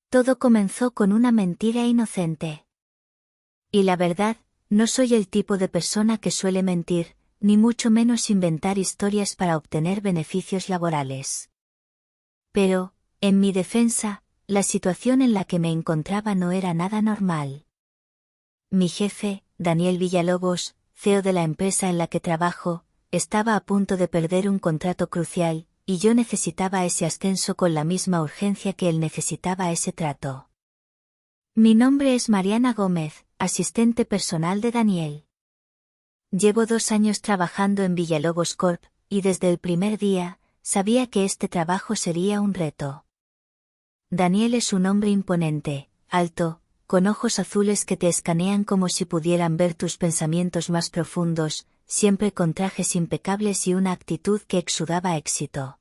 Todo comenzó con una mentira inocente. Y la verdad, no soy el tipo de persona que suele mentir, ni mucho menos inventar historias para obtener beneficios laborales. Pero, en mi defensa, la situación en la que me encontraba no era nada normal. Mi jefe, Daniel Villalobos, CEO de la empresa en la que trabajo, estaba a punto de perder un contrato crucial, y yo necesitaba ese ascenso con la misma urgencia que él necesitaba ese trato. Mi nombre es Mariana Gómez, asistente personal de Daniel. Llevo 2 años trabajando en Villalobos Corp, y desde el primer día, sabía que este trabajo sería un reto. Daniel es un hombre imponente, alto, con ojos azules que te escanean como si pudieran ver tus pensamientos más profundos, siempre con trajes impecables y una actitud que exudaba éxito.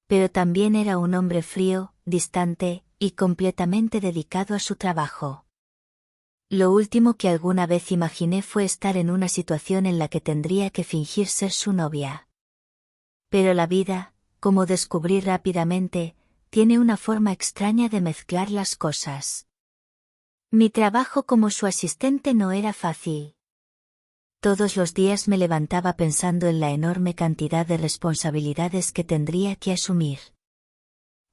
Pero también era un hombre frío, distante, y completamente dedicado a su trabajo. Lo último que alguna vez imaginé fue estar en una situación en la que tendría que fingir ser su novia. Pero la vida, como descubrí rápidamente, tiene una forma extraña de mezclar las cosas. Mi trabajo como su asistente no era fácil. Todos los días me levantaba pensando en la enorme cantidad de responsabilidades que tendría que asumir.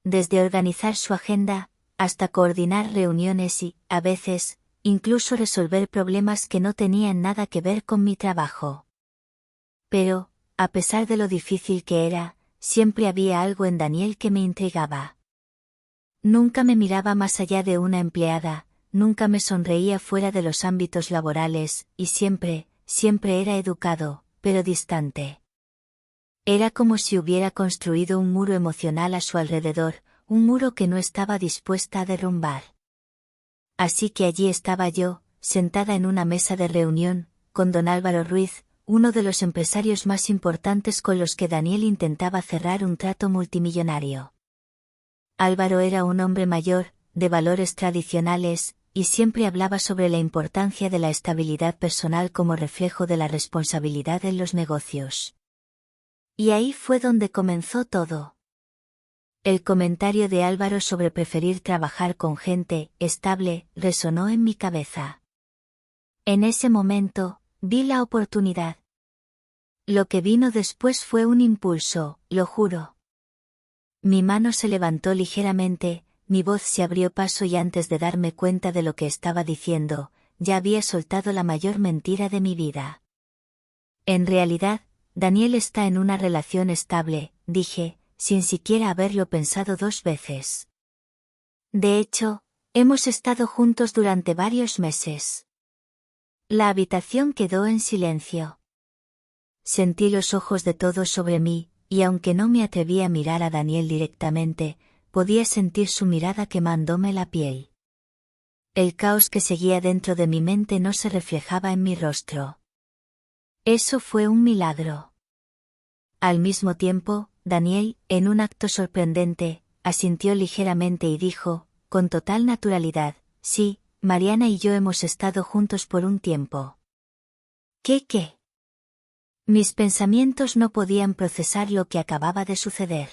Desde organizar su agenda, hasta coordinar reuniones y, a veces, incluso resolver problemas que no tenían nada que ver con mi trabajo. Pero, a pesar de lo difícil que era, siempre había algo en Daniel que me intrigaba. Nunca me miraba más allá de una empleada, nunca me sonreía fuera de los ámbitos laborales, y siempre era educado, pero distante. Era como si hubiera construido un muro emocional a su alrededor, un muro que no estaba dispuesta a derrumbar. Así que allí estaba yo, sentada en una mesa de reunión, con don Álvaro Ruiz, uno de los empresarios más importantes con los que Daniel intentaba cerrar un trato multimillonario. Álvaro era un hombre mayor, de valores tradicionales, y siempre hablaba sobre la importancia de la estabilidad personal como reflejo de la responsabilidad en los negocios. Y ahí fue donde comenzó todo. El comentario de Álvaro sobre preferir trabajar con gente estable resonó en mi cabeza. En ese momento, vi la oportunidad. Lo que vino después fue un impulso, lo juro. Mi mano se levantó ligeramente, mi voz se abrió paso y antes de darme cuenta de lo que estaba diciendo, ya había soltado la mayor mentira de mi vida. En realidad, Daniel está en una relación estable, dije, sin siquiera haberlo pensado 2 veces. De hecho, hemos estado juntos durante varios meses. La habitación quedó en silencio. Sentí los ojos de todos sobre mí, y aunque no me atreví a mirar a Daniel directamente, podía sentir su mirada quemándome la piel. El caos que seguía dentro de mi mente no se reflejaba en mi rostro. Eso fue un milagro. Al mismo tiempo, Daniel, en un acto sorprendente, asintió ligeramente y dijo, con total naturalidad, sí, Mariana y yo hemos estado juntos por un tiempo. ¿Qué? Mis pensamientos no podían procesar lo que acababa de suceder.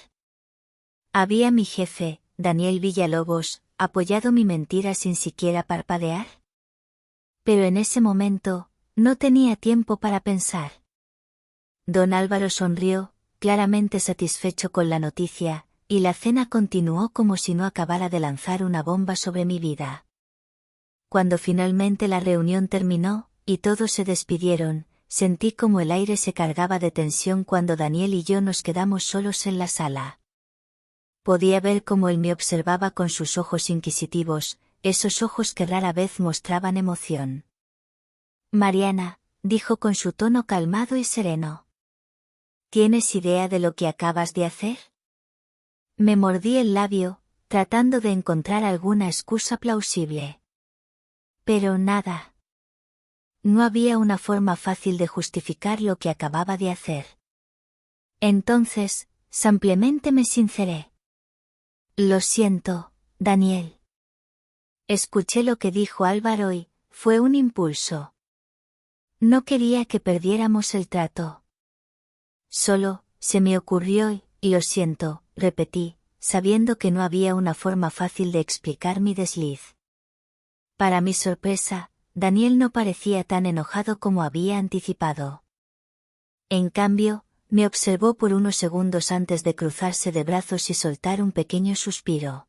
¿Había mi jefe, Daniel Villalobos, apoyado mi mentira sin siquiera parpadear? Pero en ese momento, no tenía tiempo para pensar. Don Álvaro sonrió, claramente satisfecho con la noticia, y la cena continuó como si no acabara de lanzar una bomba sobre mi vida. Cuando finalmente la reunión terminó, y todos se despidieron, sentí como el aire se cargaba de tensión cuando Daniel y yo nos quedamos solos en la sala. Podía ver cómo él me observaba con sus ojos inquisitivos, esos ojos que rara vez mostraban emoción. Mariana, dijo con su tono calmado y sereno. ¿Tienes idea de lo que acabas de hacer? Me mordí el labio, tratando de encontrar alguna excusa plausible. Pero nada. No había una forma fácil de justificar lo que acababa de hacer. Entonces, simplemente me sinceré. Lo siento, Daniel. Escuché lo que dijo Álvaro y, fue un impulso. No quería que perdiéramos el trato. Solo, se me ocurrió y lo siento, repetí, sabiendo que no había una forma fácil de explicar mi desliz. Para mi sorpresa, Daniel no parecía tan enojado como había anticipado. En cambio, me observó por unos segundos antes de cruzarse de brazos y soltar un pequeño suspiro.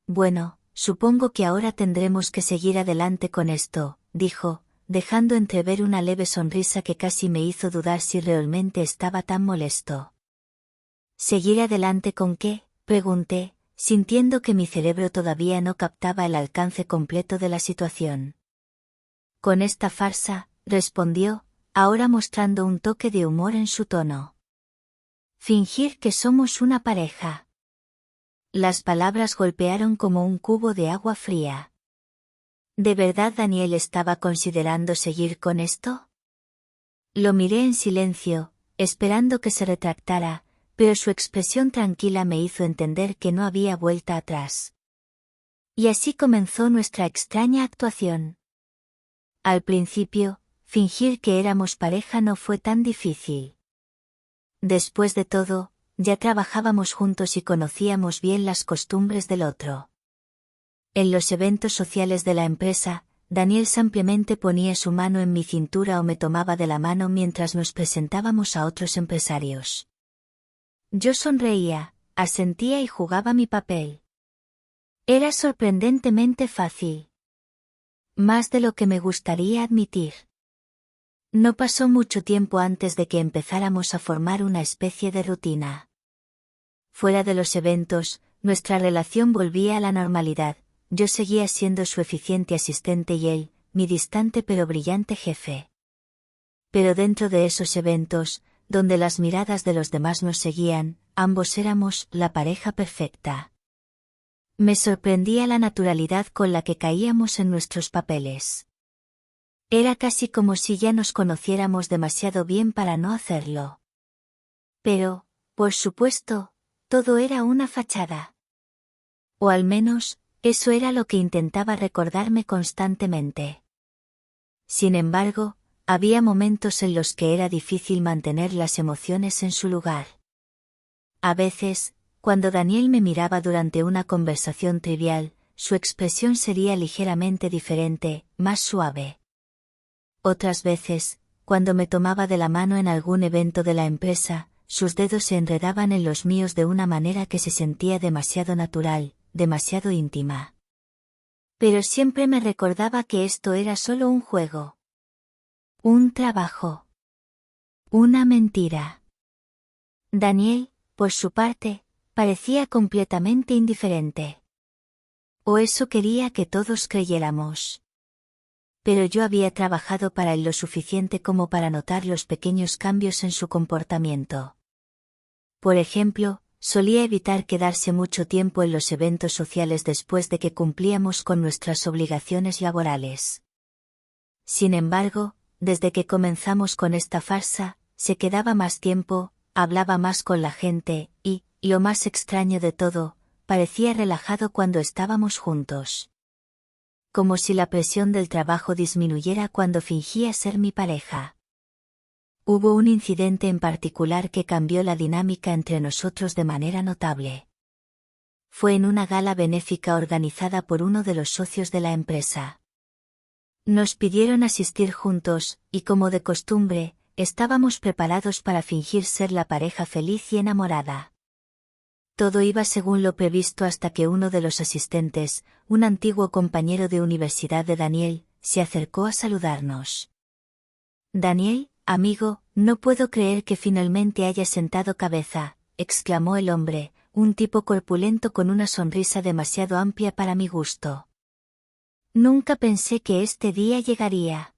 Bueno, supongo que ahora tendremos que seguir adelante con esto, dijo, dejando entrever una leve sonrisa que casi me hizo dudar si realmente estaba tan molesto. ¿Seguir adelante con qué?, pregunté, sintiendo que mi cerebro todavía no captaba el alcance completo de la situación. Con esta farsa, respondió, ahora mostrando un toque de humor en su tono. Fingir que somos una pareja. Las palabras golpearon como un cubo de agua fría. ¿De verdad Daniel estaba considerando seguir con esto? Lo miré en silencio, esperando que se retractara, pero su expresión tranquila me hizo entender que no había vuelta atrás. Y así comenzó nuestra extraña actuación. Al principio, fingir que éramos pareja no fue tan difícil. Después de todo, ya trabajábamos juntos y conocíamos bien las costumbres del otro. En los eventos sociales de la empresa, Daniel simplemente ponía su mano en mi cintura o me tomaba de la mano mientras nos presentábamos a otros empresarios. Yo sonreía, asentía y jugaba mi papel. Era sorprendentemente fácil. Más de lo que me gustaría admitir. No pasó mucho tiempo antes de que empezáramos a formar una especie de rutina. Fuera de los eventos, nuestra relación volvía a la normalidad, yo seguía siendo su eficiente asistente y él, mi distante pero brillante jefe. Pero dentro de esos eventos, donde las miradas de los demás nos seguían, ambos éramos la pareja perfecta. Me sorprendía la naturalidad con la que caíamos en nuestros papeles. Era casi como si ya nos conociéramos demasiado bien para no hacerlo. Pero, por supuesto, todo era una fachada. O al menos, eso era lo que intentaba recordarme constantemente. Sin embargo, había momentos en los que era difícil mantener las emociones en su lugar. A veces, cuando Daniel me miraba durante una conversación trivial, su expresión sería ligeramente diferente, más suave. Otras veces, cuando me tomaba de la mano en algún evento de la empresa, sus dedos se enredaban en los míos de una manera que se sentía demasiado natural, demasiado íntima. Pero siempre me recordaba que esto era solo un juego. Un trabajo. Una mentira. Daniel, por su parte, parecía completamente indiferente. O eso quería que todos creyéramos. Pero yo había trabajado para él lo suficiente como para notar los pequeños cambios en su comportamiento. Por ejemplo, solía evitar quedarse mucho tiempo en los eventos sociales después de que cumplíamos con nuestras obligaciones laborales. Sin embargo, desde que comenzamos con esta farsa, se quedaba más tiempo, hablaba más con la gente, y, lo más extraño de todo, parecía relajado cuando estábamos juntos. Como si la presión del trabajo disminuyera cuando fingía ser mi pareja. Hubo un incidente en particular que cambió la dinámica entre nosotros de manera notable. Fue en una gala benéfica organizada por uno de los socios de la empresa. Nos pidieron asistir juntos, y como de costumbre, estábamos preparados para fingir ser la pareja feliz y enamorada. Todo iba según lo previsto hasta que uno de los asistentes, un antiguo compañero de universidad de Daniel, se acercó a saludarnos. «Daniel, amigo, no puedo creer que finalmente hayas sentado cabeza», exclamó el hombre, un tipo corpulento con una sonrisa demasiado amplia para mi gusto. «Nunca pensé que este día llegaría».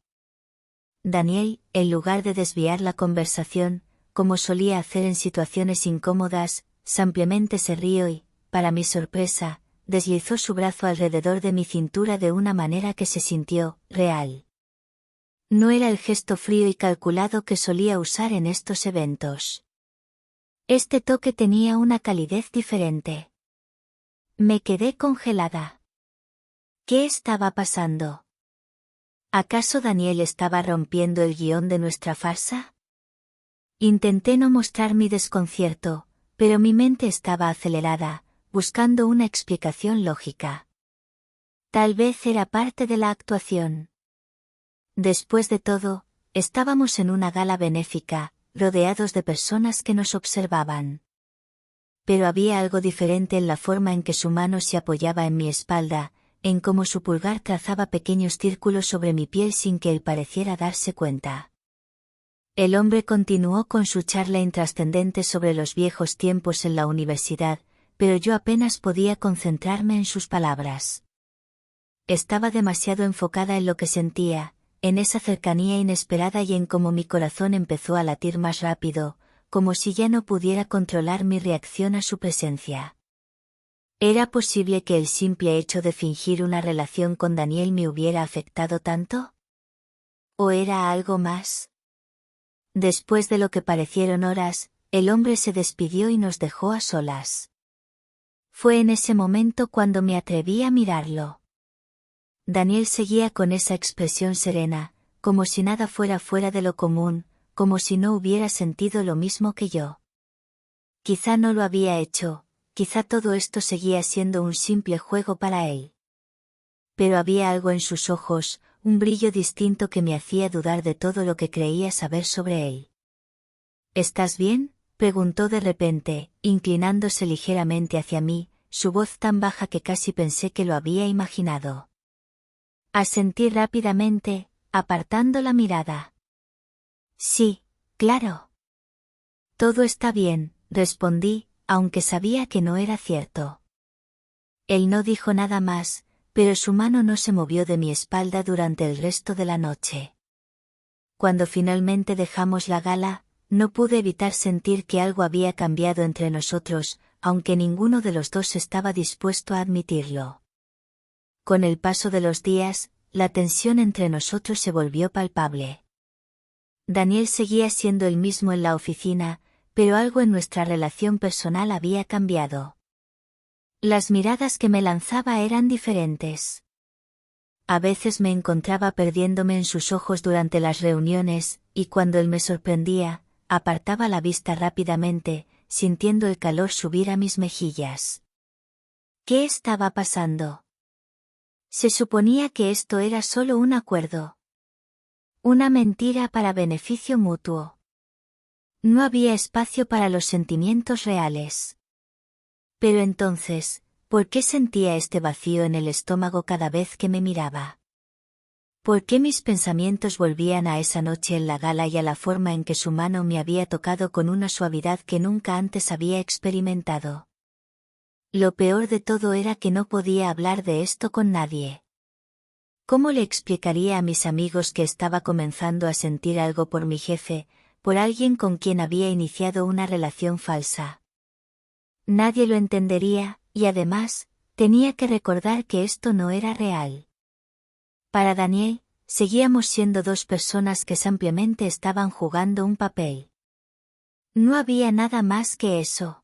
Daniel, en lugar de desviar la conversación, como solía hacer en situaciones incómodas, simplemente se rió y, para mi sorpresa, deslizó su brazo alrededor de mi cintura de una manera que se sintió real. No era el gesto frío y calculado que solía usar en estos eventos. Este toque tenía una calidez diferente. Me quedé congelada. ¿Qué estaba pasando? ¿Acaso Daniel estaba rompiendo el guión de nuestra farsa? Intenté no mostrar mi desconcierto, pero mi mente estaba acelerada, buscando una explicación lógica. Tal vez era parte de la actuación. Después de todo, estábamos en una gala benéfica, rodeados de personas que nos observaban. Pero había algo diferente en la forma en que su mano se apoyaba en mi espalda, en cómo su pulgar trazaba pequeños círculos sobre mi piel sin que él pareciera darse cuenta. El hombre continuó con su charla intrascendente sobre los viejos tiempos en la universidad, pero yo apenas podía concentrarme en sus palabras. Estaba demasiado enfocada en lo que sentía, en esa cercanía inesperada y en cómo mi corazón empezó a latir más rápido, como si ya no pudiera controlar mi reacción a su presencia. ¿Era posible que el simple hecho de fingir una relación con Daniel me hubiera afectado tanto? ¿O era algo más? Después de lo que parecieron horas, el hombre se despidió y nos dejó a solas. Fue en ese momento cuando me atreví a mirarlo. Daniel seguía con esa expresión serena, como si nada fuera fuera de lo común, como si no hubiera sentido lo mismo que yo. Quizá no lo había hecho, quizá todo esto seguía siendo un simple juego para él. Pero había algo en sus ojos, un brillo distinto que me hacía dudar de todo lo que creía saber sobre él. ¿Estás bien?, preguntó de repente, inclinándose ligeramente hacia mí, su voz tan baja que casi pensé que lo había imaginado. Asentí rápidamente, apartando la mirada. Sí, claro. Todo está bien, respondí, aunque sabía que no era cierto. Él no dijo nada más, pero su mano no se movió de mi espalda durante el resto de la noche. Cuando finalmente dejamos la gala, no pude evitar sentir que algo había cambiado entre nosotros, aunque ninguno de los dos estaba dispuesto a admitirlo. Con el paso de los días, la tensión entre nosotros se volvió palpable. Daniel seguía siendo el mismo en la oficina, pero algo en nuestra relación personal había cambiado. Las miradas que me lanzaba eran diferentes. A veces me encontraba perdiéndome en sus ojos durante las reuniones, y cuando él me sorprendía, apartaba la vista rápidamente, sintiendo el calor subir a mis mejillas. ¿Qué estaba pasando? Se suponía que esto era solo un acuerdo. Una mentira para beneficio mutuo. No había espacio para los sentimientos reales. Pero entonces, ¿por qué sentía este vacío en el estómago cada vez que me miraba? ¿Por qué mis pensamientos volvían a esa noche en la gala y a la forma en que su mano me había tocado con una suavidad que nunca antes había experimentado? Lo peor de todo era que no podía hablar de esto con nadie. ¿Cómo le explicaría a mis amigos que estaba comenzando a sentir algo por mi jefe, por alguien con quien había iniciado una relación falsa? Nadie lo entendería, y además, tenía que recordar que esto no era real. Para Daniel, seguíamos siendo dos personas que simplemente estaban jugando un papel. No había nada más que eso.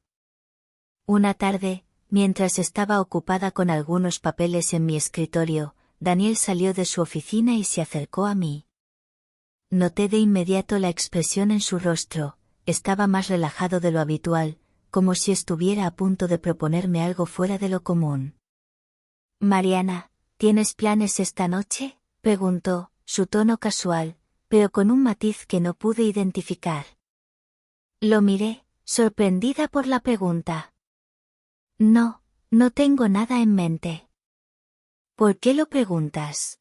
Una tarde, mientras estaba ocupada con algunos papeles en mi escritorio, Daniel salió de su oficina y se acercó a mí. Noté de inmediato la expresión en su rostro, estaba más relajado de lo habitual, como si estuviera a punto de proponerme algo fuera de lo común. Mariana, ¿tienes planes esta noche?, preguntó, su tono casual, pero con un matiz que no pude identificar. Lo miré, sorprendida por la pregunta. No, no tengo nada en mente. ¿Por qué lo preguntas?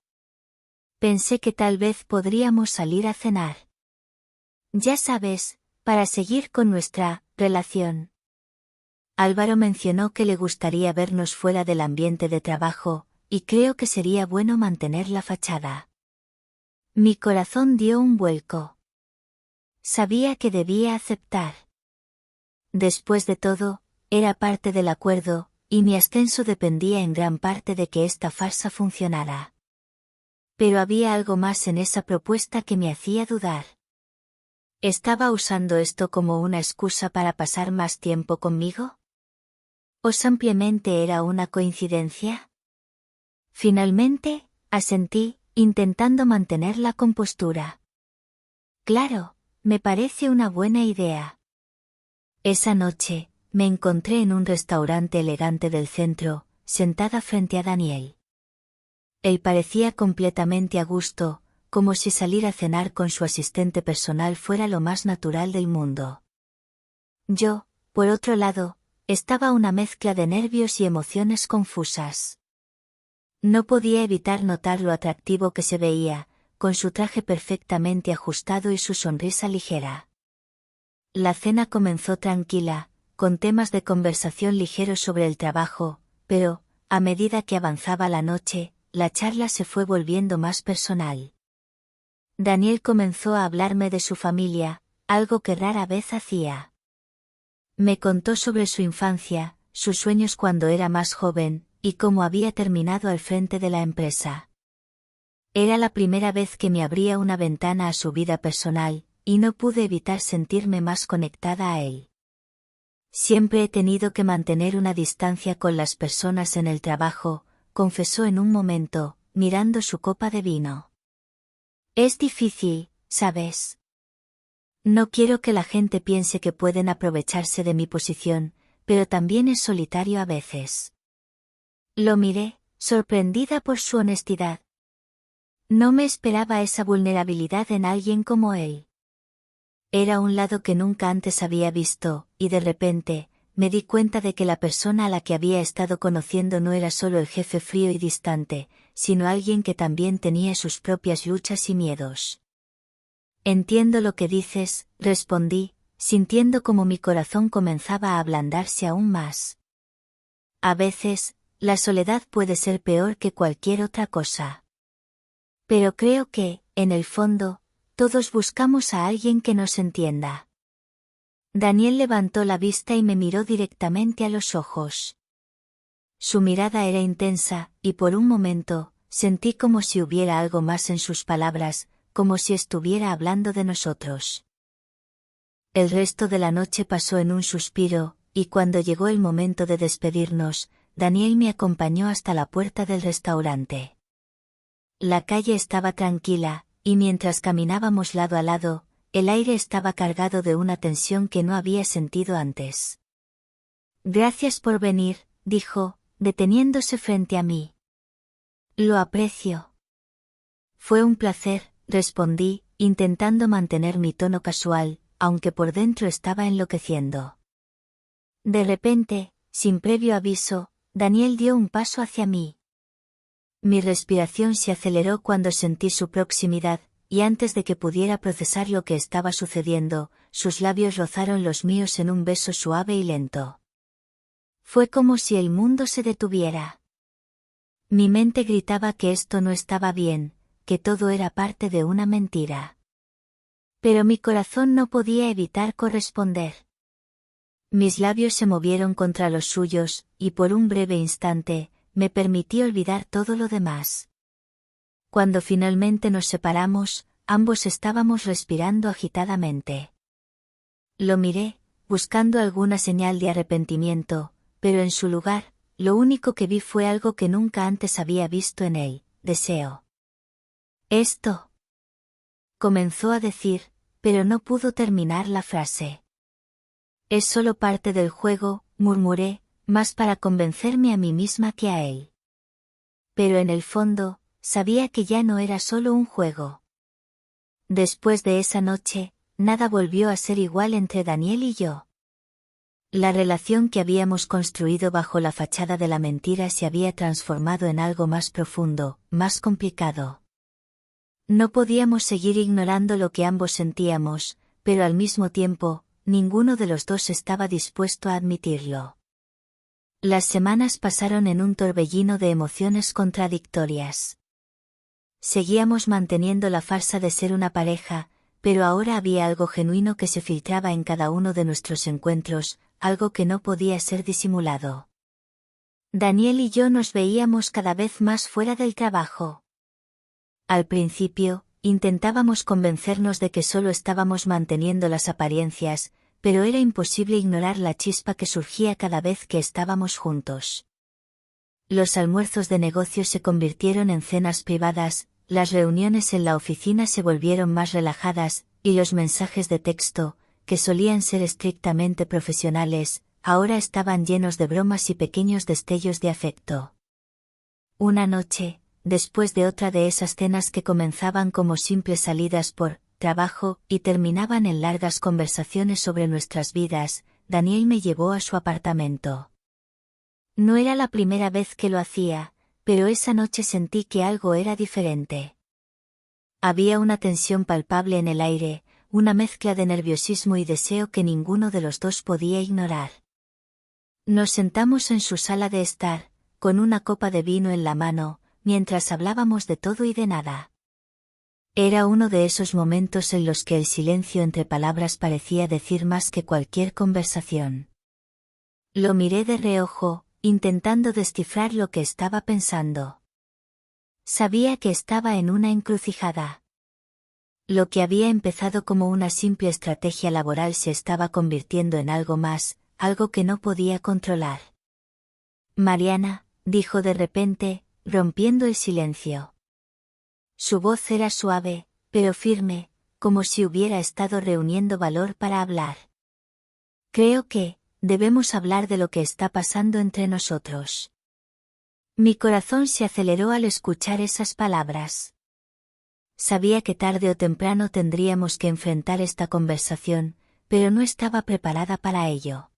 Pensé que tal vez podríamos salir a cenar. Ya sabes, para seguir con nuestra relación. Álvaro mencionó que le gustaría vernos fuera del ambiente de trabajo, y creo que sería bueno mantener la fachada. Mi corazón dio un vuelco. Sabía que debía aceptar. Después de todo, era parte del acuerdo, y mi ascenso dependía en gran parte de que esta farsa funcionara. Pero había algo más en esa propuesta que me hacía dudar. ¿Estaba usando esto como una excusa para pasar más tiempo conmigo? ¿O simplemente era una coincidencia? Finalmente, asentí, intentando mantener la compostura. Claro, me parece una buena idea. Esa noche, me encontré en un restaurante elegante del centro, sentada frente a Daniel. Él parecía completamente a gusto, como si salir a cenar con su asistente personal fuera lo más natural del mundo. Yo, por otro lado, estaba una mezcla de nervios y emociones confusas. No podía evitar notar lo atractivo que se veía, con su traje perfectamente ajustado y su sonrisa ligera. La cena comenzó tranquila, con temas de conversación ligeros sobre el trabajo, pero, a medida que avanzaba la noche, la charla se fue volviendo más personal. Daniel comenzó a hablarme de su familia, algo que rara vez hacía. Me contó sobre su infancia, sus sueños cuando era más joven, y cómo había terminado al frente de la empresa. Era la primera vez que me abría una ventana a su vida personal, y no pude evitar sentirme más conectada a él. Siempre he tenido que mantener una distancia con las personas en el trabajo, confesó en un momento, mirando su copa de vino. Es difícil, ¿sabes? No quiero que la gente piense que pueden aprovecharse de mi posición, pero también es solitario a veces. Lo miré, sorprendida por su honestidad. No me esperaba esa vulnerabilidad en alguien como él. Era un lado que nunca antes había visto, y de repente, me di cuenta de que la persona a la que había estado conociendo no era solo el jefe frío y distante, sino alguien que también tenía sus propias luchas y miedos. Entiendo lo que dices, respondí, sintiendo como mi corazón comenzaba a ablandarse aún más. A veces, la soledad puede ser peor que cualquier otra cosa. Pero creo que, en el fondo, todos buscamos a alguien que nos entienda. Daniel levantó la vista y me miró directamente a los ojos. Su mirada era intensa, y por un momento, sentí como si hubiera algo más en sus palabras, como si estuviera hablando de nosotros. El resto de la noche pasó en un suspiro, y cuando llegó el momento de despedirnos, Daniel me acompañó hasta la puerta del restaurante. La calle estaba tranquila, y mientras caminábamos lado a lado, el aire estaba cargado de una tensión que no había sentido antes. Gracias por venir, dijo, deteniéndose frente a mí. Lo aprecio. Fue un placer, respondí, intentando mantener mi tono casual, aunque por dentro estaba enloqueciendo. De repente, sin previo aviso, Daniel dio un paso hacia mí. Mi respiración se aceleró cuando sentí su proximidad, y antes de que pudiera procesar lo que estaba sucediendo, sus labios rozaron los míos en un beso suave y lento. Fue como si el mundo se detuviera. Mi mente gritaba que esto no estaba bien, que todo era parte de una mentira. Pero mi corazón no podía evitar corresponder. Mis labios se movieron contra los suyos, y por un breve instante, me permití olvidar todo lo demás. Cuando finalmente nos separamos, ambos estábamos respirando agitadamente. Lo miré, buscando alguna señal de arrepentimiento, pero en su lugar, lo único que vi fue algo que nunca antes había visto en él: deseo. Esto. Comenzó a decir, pero no pudo terminar la frase. Es solo parte del juego, murmuré, más para convencerme a mí misma que a él. Pero en el fondo, sabía que ya no era solo un juego. Después de esa noche, nada volvió a ser igual entre Daniel y yo. La relación que habíamos construido bajo la fachada de la mentira se había transformado en algo más profundo, más complicado. No podíamos seguir ignorando lo que ambos sentíamos, pero al mismo tiempo, ninguno de los dos estaba dispuesto a admitirlo. Las semanas pasaron en un torbellino de emociones contradictorias. Seguíamos manteniendo la farsa de ser una pareja, pero ahora había algo genuino que se filtraba en cada uno de nuestros encuentros, algo que no podía ser disimulado. Daniel y yo nos veíamos cada vez más fuera del trabajo. Al principio, intentábamos convencernos de que solo estábamos manteniendo las apariencias, pero era imposible ignorar la chispa que surgía cada vez que estábamos juntos. Los almuerzos de negocios se convirtieron en cenas privadas, las reuniones en la oficina se volvieron más relajadas, y los mensajes de texto, que solían ser estrictamente profesionales, ahora estaban llenos de bromas y pequeños destellos de afecto. Una noche, después de otra de esas cenas que comenzaban como simples salidas por trabajo y terminaban en largas conversaciones sobre nuestras vidas, Daniel me llevó a su apartamento. No era la primera vez que lo hacía, pero esa noche sentí que algo era diferente. Había una tensión palpable en el aire, una mezcla de nerviosismo y deseo que ninguno de los dos podía ignorar. Nos sentamos en su sala de estar, con una copa de vino en la mano, mientras hablábamos de todo y de nada. Era uno de esos momentos en los que el silencio entre palabras parecía decir más que cualquier conversación. Lo miré de reojo, intentando descifrar lo que estaba pensando. Sabía que estaba en una encrucijada. Lo que había empezado como una simple estrategia laboral se estaba convirtiendo en algo más, algo que no podía controlar. Mariana, dijo de repente, rompiendo el silencio. Su voz era suave, pero firme, como si hubiera estado reuniendo valor para hablar. Creo que debemos hablar de lo que está pasando entre nosotros. Mi corazón se aceleró al escuchar esas palabras. Sabía que tarde o temprano tendríamos que enfrentar esta conversación, pero no estaba preparada para ello.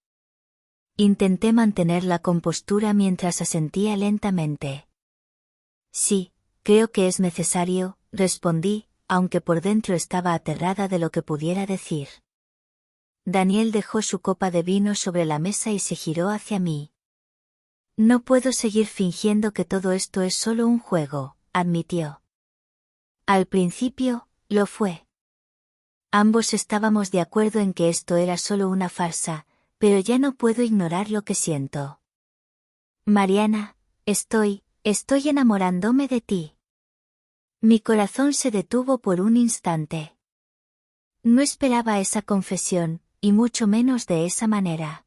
Intenté mantener la compostura mientras asentía lentamente. Sí, creo que es necesario, respondí, aunque por dentro estaba aterrada de lo que pudiera decir. Daniel dejó su copa de vino sobre la mesa y se giró hacia mí. No puedo seguir fingiendo que todo esto es solo un juego, admitió. Al principio, lo fue. Ambos estábamos de acuerdo en que esto era solo una farsa, pero ya no puedo ignorar lo que siento. Mariana, estoy enamorándome de ti. Mi corazón se detuvo por un instante. No esperaba esa confesión, y mucho menos de esa manera.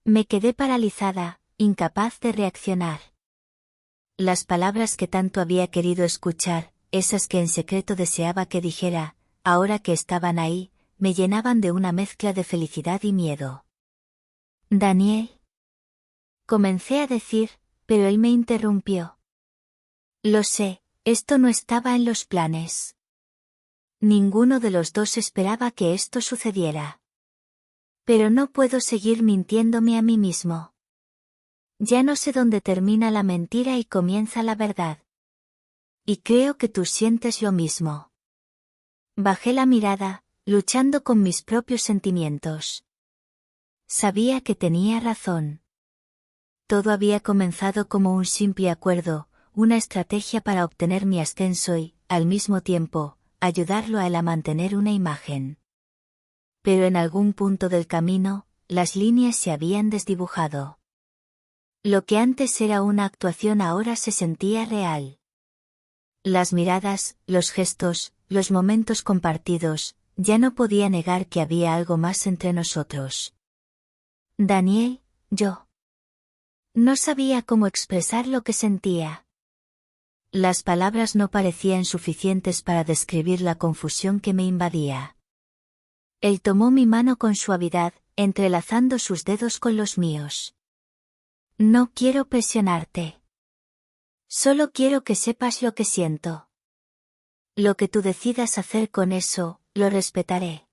Me quedé paralizada, incapaz de reaccionar. Las palabras que tanto había querido escuchar, esas que en secreto deseaba que dijera, ahora que estaban ahí, me llenaban de una mezcla de felicidad y miedo. Daniel. Comencé a decir, pero él me interrumpió. Lo sé, esto no estaba en los planes. Ninguno de los dos esperaba que esto sucediera. Pero no puedo seguir mintiéndome a mí mismo. Ya no sé dónde termina la mentira y comienza la verdad. Y creo que tú sientes lo mismo. Bajé la mirada, luchando con mis propios sentimientos. Sabía que tenía razón. Todo había comenzado como un simple acuerdo, una estrategia para obtener mi ascenso y, al mismo tiempo, ayudarlo a él a mantener una imagen. Pero en algún punto del camino, las líneas se habían desdibujado. Lo que antes era una actuación ahora se sentía real. Las miradas, los gestos, los momentos compartidos, ya no podía negar que había algo más entre nosotros. Daniel, yo. No sabía cómo expresar lo que sentía. Las palabras no parecían suficientes para describir la confusión que me invadía. Él tomó mi mano con suavidad, entrelazando sus dedos con los míos. No quiero presionarte. Solo quiero que sepas lo que siento. Lo que tú decidas hacer con eso, lo respetaré.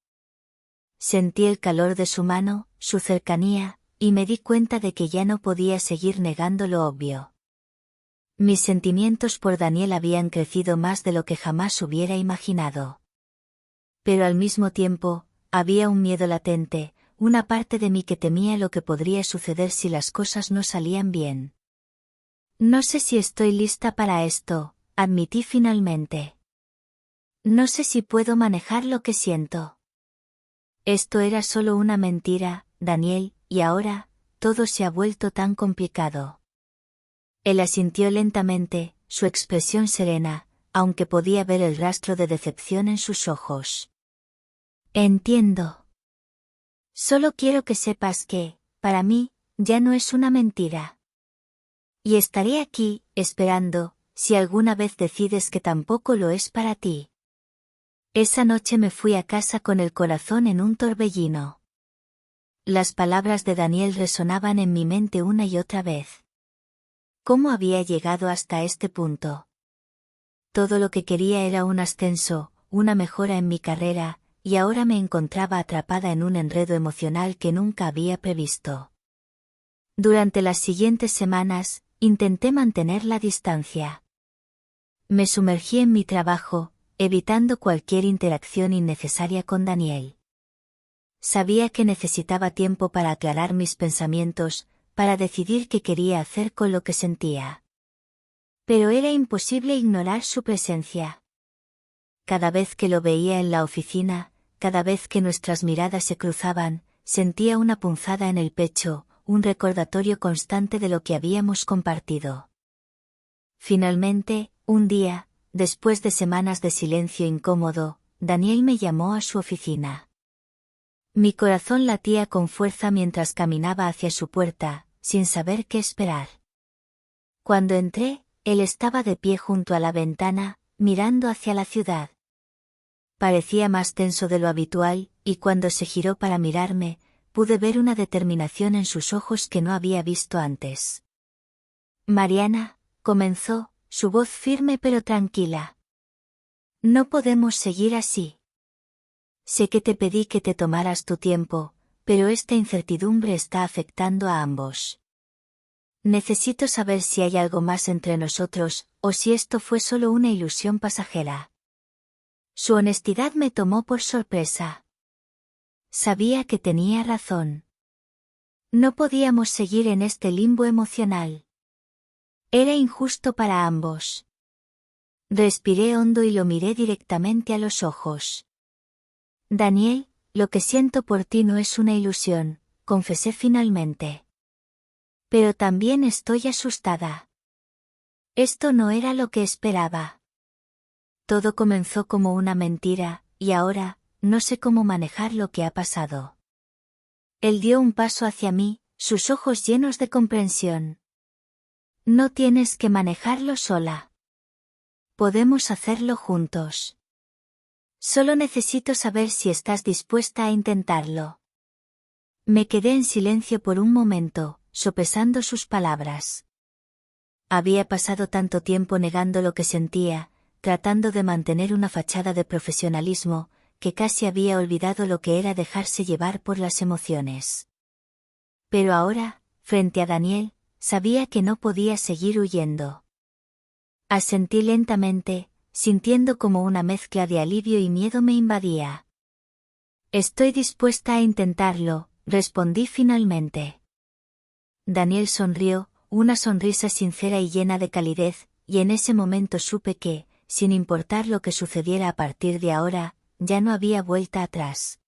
Sentí el calor de su mano, su cercanía, y me di cuenta de que ya no podía seguir negando lo obvio. Mis sentimientos por Daniel habían crecido más de lo que jamás hubiera imaginado. Pero al mismo tiempo, había un miedo latente, una parte de mí que temía lo que podría suceder si las cosas no salían bien. No sé si estoy lista para esto, admití finalmente. No sé si puedo manejar lo que siento. Esto era solo una mentira, Daniel, y ahora, todo se ha vuelto tan complicado. Él asintió lentamente, su expresión serena, aunque podía ver el rastro de decepción en sus ojos. Entiendo. Solo quiero que sepas que, para mí, ya no es una mentira. Y estaré aquí, esperando, si alguna vez decides que tampoco lo es para ti. Esa noche me fui a casa con el corazón en un torbellino. Las palabras de Daniel resonaban en mi mente una y otra vez. ¿Cómo había llegado hasta este punto? Todo lo que quería era un ascenso, una mejora en mi carrera, y ahora me encontraba atrapada en un enredo emocional que nunca había previsto. Durante las siguientes semanas, intenté mantener la distancia. Me sumergí en mi trabajo, evitando cualquier interacción innecesaria con Daniel. Sabía que necesitaba tiempo para aclarar mis pensamientos, para decidir qué quería hacer con lo que sentía. Pero era imposible ignorar su presencia. Cada vez que lo veía en la oficina, cada vez que nuestras miradas se cruzaban, sentía una punzada en el pecho, un recordatorio constante de lo que habíamos compartido. Finalmente, un día, después de semanas de silencio incómodo, Daniel me llamó a su oficina. Mi corazón latía con fuerza mientras caminaba hacia su puerta, sin saber qué esperar. Cuando entré, él estaba de pie junto a la ventana, mirando hacia la ciudad. Parecía más tenso de lo habitual, y cuando se giró para mirarme, pude ver una determinación en sus ojos que no había visto antes. Mariana, comenzó, su voz firme pero tranquila. No podemos seguir así. Sé que te pedí que te tomaras tu tiempo, pero esta incertidumbre está afectando a ambos. Necesito saber si hay algo más entre nosotros, o si esto fue solo una ilusión pasajera. Su honestidad me tomó por sorpresa. Sabía que tenía razón. No podíamos seguir en este limbo emocional. Era injusto para ambos. Respiré hondo y lo miré directamente a los ojos. Daniel, lo que siento por ti no es una ilusión, confesé finalmente. Pero también estoy asustada. Esto no era lo que esperaba. Todo comenzó como una mentira, y ahora, no sé cómo manejar lo que ha pasado. Él dio un paso hacia mí, sus ojos llenos de comprensión. No tienes que manejarlo sola. Podemos hacerlo juntos. Solo necesito saber si estás dispuesta a intentarlo. Me quedé en silencio por un momento, sopesando sus palabras. Había pasado tanto tiempo negando lo que sentía, tratando de mantener una fachada de profesionalismo, que casi había olvidado lo que era dejarse llevar por las emociones. Pero ahora, frente a Daniel, sabía que no podía seguir huyendo. Asentí lentamente, sintiendo como una mezcla de alivio y miedo me invadía. Estoy dispuesta a intentarlo, respondí finalmente. Daniel sonrió, una sonrisa sincera y llena de calidez, y en ese momento supe que, sin importar lo que sucediera a partir de ahora, ya no había vuelta atrás.